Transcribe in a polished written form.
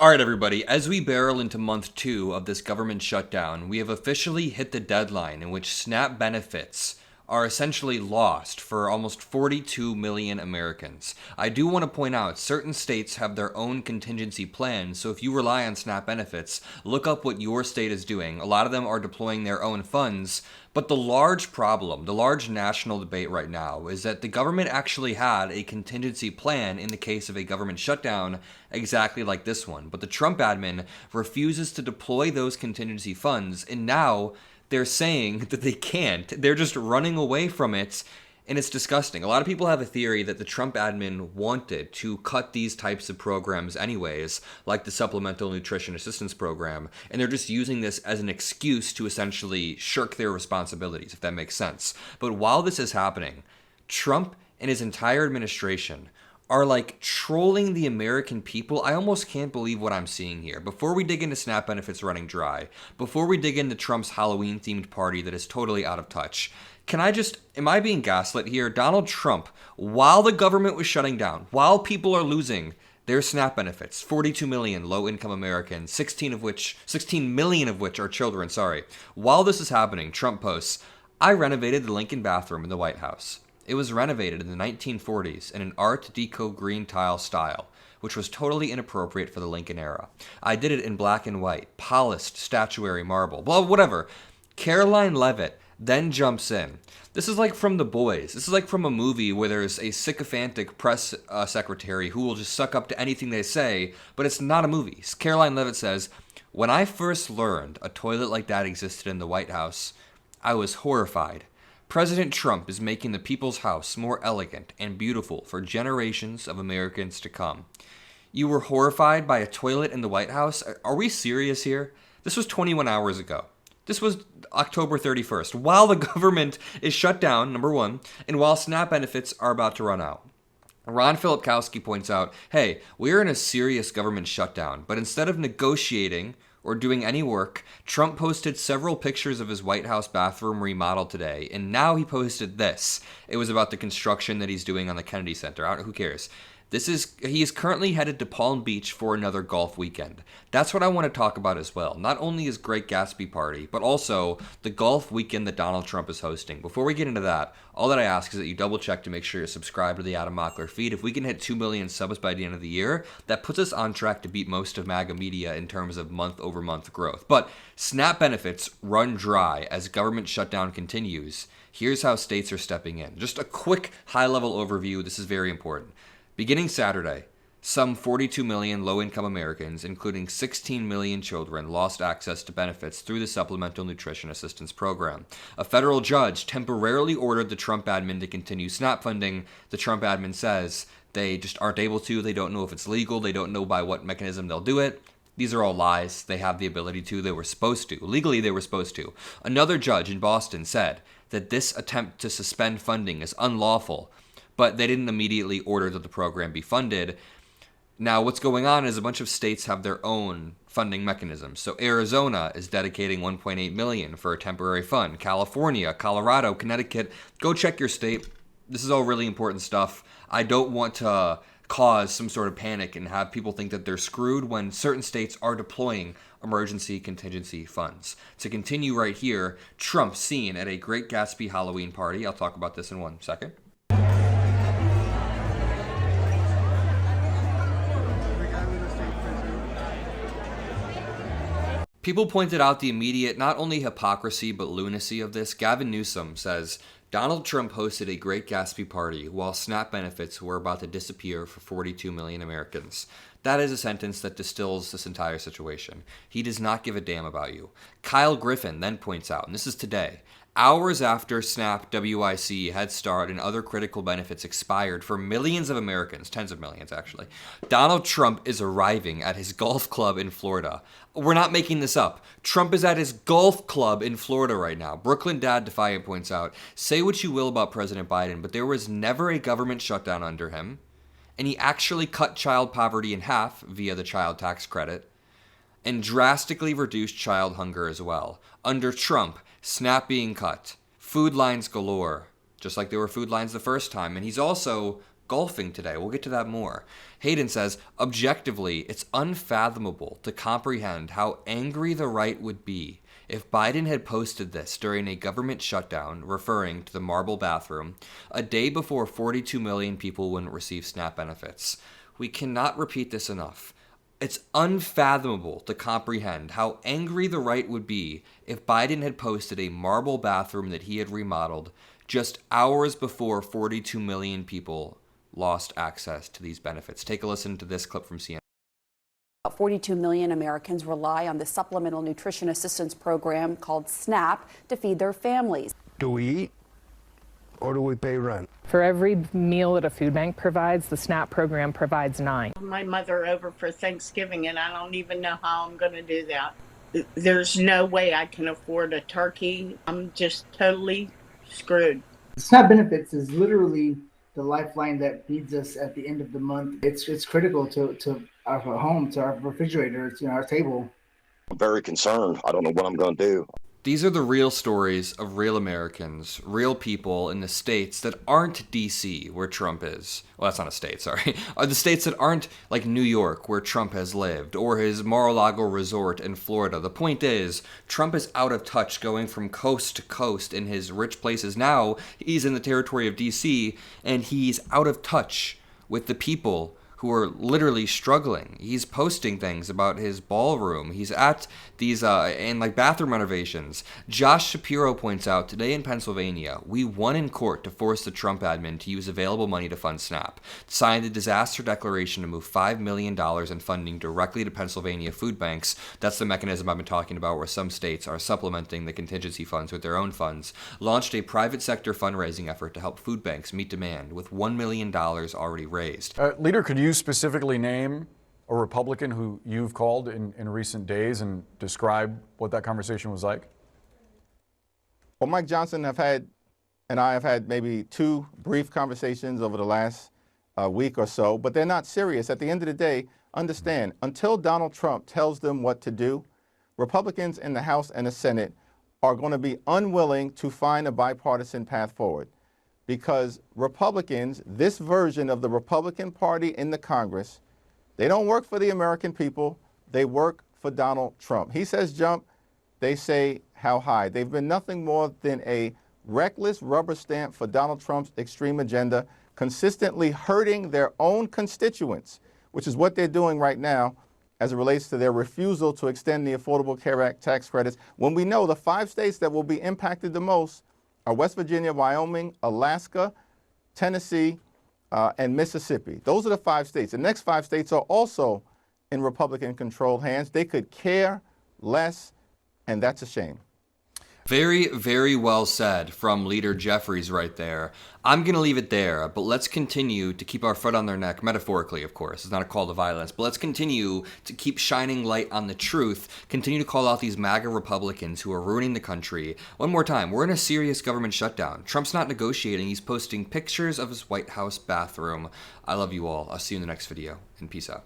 All right, everybody, as we barrel into month 2 of this government shutdown, we have officially hit the deadline in which SNAP benefits are essentially lost for almost 42 million Americans. I do want to point out certain states have their own contingency plans, so if you rely on SNAP benefits, look up what your state is doing. A lot of them are deploying their own funds, but the large problem, the large national debate right now is that the government actually had a contingency plan in the case of a government shutdown exactly like this one, but the Trump admin refuses to deploy those contingency funds, and now they're saying that they can't. They're just running away from it, and it's disgusting. A lot of people have a theory that the Trump admin wanted to cut these types of programs anyways, like the Supplemental Nutrition Assistance Program, and they're just using this as an excuse to essentially shirk their responsibilities, if that makes sense. But while this is happening, Trump and his entire administration are like trolling the American people. I almost can't believe what I'm seeing here. Before we dig into SNAP benefits running dry, before we dig into Trump's Halloween themed party that is totally out of touch, am I being gaslit here? Donald Trump, while the government was shutting down, while people are losing their SNAP benefits, 42 million low-income Americans, 16 million of which are children, While this is happening, Trump posts, I renovated the Lincoln bathroom in the White House. It was renovated in the 1940s in an Art Deco green tile style, which was totally inappropriate for the Lincoln era. I did it in black and white, polished statuary marble, well, whatever. Caroline Leavitt then jumps in. This is like from The Boys. This is like from a movie where there's a sycophantic press secretary who will just suck up to anything they say, but it's not a movie. Caroline Leavitt says, when I first learned a toilet like that existed in the White House, I was horrified. President Trump is making the people's house more elegant and beautiful for generations of Americans to come. You were horrified by a toilet in the White House? Are we serious here? This was 21 hours ago. This was October 31st, while the government is shut down, number one, and while SNAP benefits are about to run out. Ron Filipkowski points out, hey, we're in a serious government shutdown, but instead of negotiating or doing any work, Trump posted several pictures of his White House bathroom remodel today, and now he posted this. It was about the construction that he's doing on the Kennedy Center. Who cares? He is currently headed to Palm Beach for another golf weekend. That's what I want to talk about as well. Not only his Great Gatsby party, but also the golf weekend that Donald Trump is hosting. Before we get into that, all that I ask is that you double check to make sure you're subscribed to the Adam Mockler feed. If we can hit 2 million subs by the end of the year, that puts us on track to beat most of MAGA media in terms of month-over-month growth. But SNAP benefits run dry as government shutdown continues. Here's how states are stepping in. Just a quick high-level overview. This is very important. Beginning Saturday, some 42 million low-income Americans, including 16 million children, lost access to benefits through the Supplemental Nutrition Assistance Program. A federal judge temporarily ordered the Trump admin to continue SNAP funding. The Trump admin says they just aren't able to. They don't know if it's legal. They don't know by what mechanism they'll do it. These are all lies. They have the ability to. They were supposed to. Legally, they were supposed to. Another judge in Boston said that this attempt to suspend funding is unlawful, but they didn't immediately order that the program be funded. Now, what's going on is a bunch of states have their own funding mechanisms. So Arizona is dedicating $1.8 million for a temporary fund. California, Colorado, Connecticut, go check your state. This is all really important stuff. I don't want to cause some sort of panic and have people think that they're screwed when certain states are deploying emergency contingency funds. To continue right here, Trump seen at a Great Gatsby Halloween party. I'll talk about this in 1 second. People pointed out the immediate, not only hypocrisy, but lunacy of this. Gavin Newsom says, Donald Trump hosted a Great Gatsby party while SNAP benefits were about to disappear for 42 million Americans. That is a sentence that distills this entire situation. He does not give a damn about you. Kyle Griffin then points out, and this is today, hours after SNAP, WIC, Head Start, and other critical benefits expired for millions of Americans, tens of millions actually, Donald Trump is arriving at his golf club in Florida. We're not making this up. Trump is at his golf club in Florida right now. Brooklyn Dad Defiant points out, say what you will about President Biden, but there was never a government shutdown under him, and he actually cut child poverty in half via the child tax credit, and drastically reduced child hunger as well. Under Trump, SNAP being cut, food lines galore, just like there were food lines the first time, and he's also golfing today. We'll get to that more. Hayden says, objectively, it's unfathomable to comprehend how angry the right would be if Biden had posted this during a government shutdown, referring to the marble bathroom, a day before 42 million people wouldn't receive SNAP benefits. We cannot repeat this enough. It's unfathomable to comprehend how angry the right would be if Biden had posted a marble bathroom that he had remodeled just hours before 42 million people lost access to these benefits. Take a listen to this clip from CNN. About 42 million Americans rely on the Supplemental Nutrition Assistance Program called SNAP to feed their families. Do we eat or do we pay rent? For every meal that a food bank provides, the SNAP program provides 9. My mother over for Thanksgiving, and I don't even know how I'm going to do that. There's no way I can afford a turkey. I'm just totally screwed. SNAP benefits is literally the lifeline that feeds us at the end of the month. It's critical to our home, to our refrigerators, our table. I'm very concerned. I don't know what I'm going to do. These are the real stories of real Americans, real people in the states that aren't DC, where Trump is. Well, that's not a state, sorry. The states that aren't like New York, where Trump has lived, or his Mar-a-Lago resort in Florida. The point is, Trump is out of touch, going from coast to coast in his rich places. Now, he's in the territory of DC, and he's out of touch with the people who are literally struggling. He's posting things about his ballroom. He's at these and like bathroom renovations. Josh Shapiro points out, today in Pennsylvania, we won in court to force the Trump admin to use available money to fund SNAP. Signed a disaster declaration to move $5 million in funding directly to Pennsylvania food banks. That's the mechanism I've been talking about, where some states are supplementing the contingency funds with their own funds. Launched a private sector fundraising effort to help food banks meet demand, with $1 million already raised. Leader, could you specifically name a Republican who you've called in recent days and describe what that conversation was like? Well, Mike Johnson and I have had maybe 2 brief conversations over the last week or so, but they're not serious. At the end of the day, understand, until Donald Trump tells them what to do, Republicans in the House and the Senate are going to be unwilling to find a bipartisan path forward. Because Republicans, this version of the Republican Party in the Congress, they don't work for the American people. They work for Donald Trump. He says jump, they say how high. They've been nothing more than a reckless rubber stamp for Donald Trump's extreme agenda, consistently hurting their own constituents, which is what they're doing right now as it relates to their refusal to extend the Affordable Care Act tax credits, when we know the 5 states that will be impacted the most are West Virginia, Wyoming, Alaska, Tennessee, and Mississippi. Those are the 5 states. The next 5 states are also in Republican-controlled hands. They could care less, and that's a shame. Very, very well said from Leader Jeffries right there. I'm going to leave it there, but let's continue to keep our foot on their neck, metaphorically, of course. It's not a call to violence, but let's continue to keep shining light on the truth, continue to call out these MAGA Republicans who are ruining the country. One more time, we're in a serious government shutdown. Trump's not negotiating. He's posting pictures of his White House bathroom. I love you all. I'll see you in the next video, and peace out.